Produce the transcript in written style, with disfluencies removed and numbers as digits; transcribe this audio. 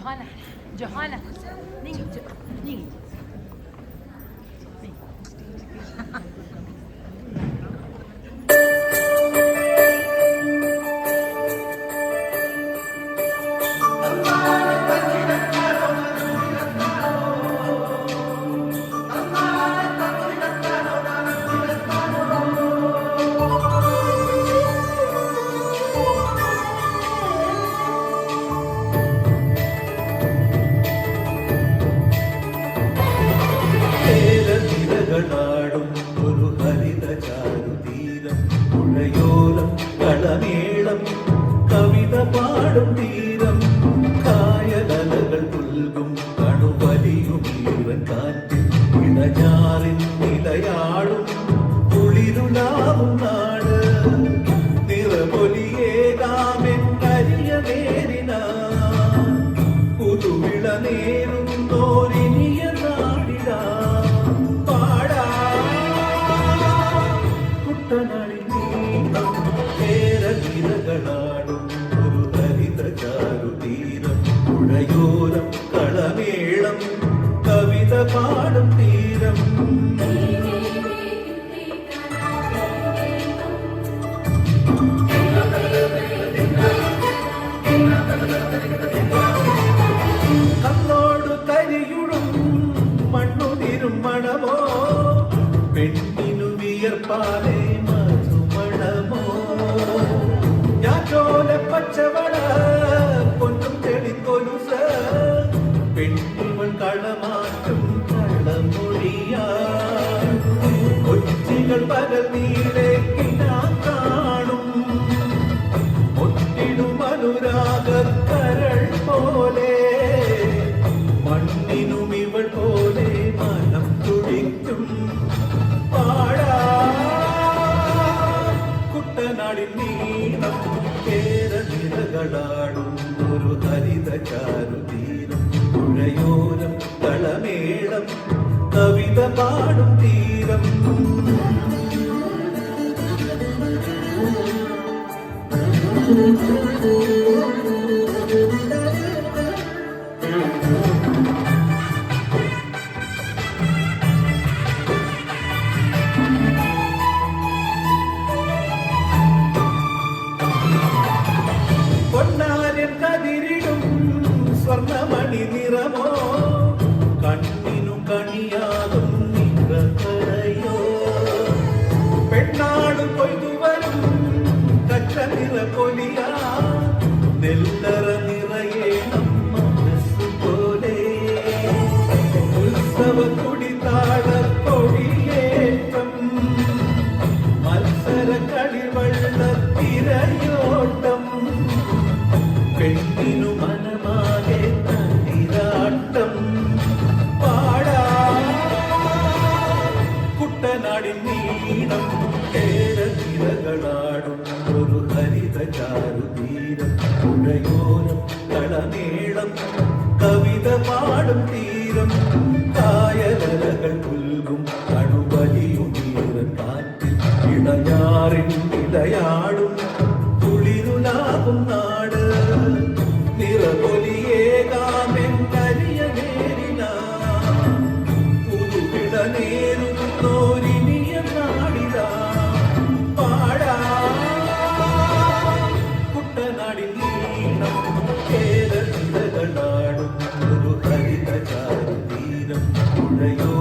Johanna Johanna നീങ്ങി നീങ്ങി ും ഒരു ഹരിത ചാരുതീരം പുഴയോരം കളമേളം കവിത പാടും തീരം കായലകൾ പുൽകും കണുവലിയും ഈറൻ കാറ്റിൽ ഇടഞ്ഞാറിൻ നിലയാടും കുളിരുലാവും നാട് നിറപൊലിയേകാമെന്നരിയ നേരിന പുതുവിള നേരുന്നോരിനിയ നാടിടാ ാടും ഒരു ഹരിത ചാരുതീരം പുഴയോരം കളമേളം കവിത പാടും തീരം കണ്ണോടു കരിയുടും മണ്ണുതിരും മണമോ പെണ്ണിനു വിയർപ്പാലേ മധുമണമോ പച്ചവട പൊന്നും ചെടിക്കൊലുസ പെണ്ണിവൾ കളമാറ്റും കളമൊഴിയാ കൊച്ചികൾ പകൽ നീളേക്കിനാ കാണും ഒട്ടിടും അനുരാഗക്കരൾ പോലെ മണ്ണിനും ഇവൾ പോലെ മനം തുടിക്കും പാടാ കുട്ടനാടിൻ നീളം കേരനിരകളാടും ഒരു ഹരിത ചാരുതീരം പുഴയോരം കളമേളം കവിത പാടും തീരം സ്വർണമണി നിറമോ കണ്ണിനു കണിയാകും നിറകരയോ പെണ്ണാട് കൊയ്തുവരും കച്ച നിറ കൊലിയ നെല്ലറ നിറയേണം മനസ്സുപോലെ ഉത്സവ കുടിതാള കൊടിയേറ്റം മത്സര കളിവള്ള തിരയോട്ടം പെണ്ണിനു മനമാകെ തന്നിരാട്ടം പാടാ കുട്ടനാടിൻ നീളം കേരനിരകളാടും ഒരു ഹരിത ചാരുതീരം പുഴയോരം കളമേളം കവിത പാടും തീരം കായലകൾ പുൽകും കണുവലിയും ഈറൻ കാറ്റിൽ ഇടഞ്ഞാറിൻ നിലയാടും കുളിരുലാകും നാട് നിറപൊലിയേകാമെന്നരിയ നേരിന പുതുവിട നേരുന്നോരിനിയ നാടിടാ പാടാ കുട്ടനാടിൻ നീളം കേരനിരകളാടും ഒരു ഹരിത ചാരുതീരം പുഴയോ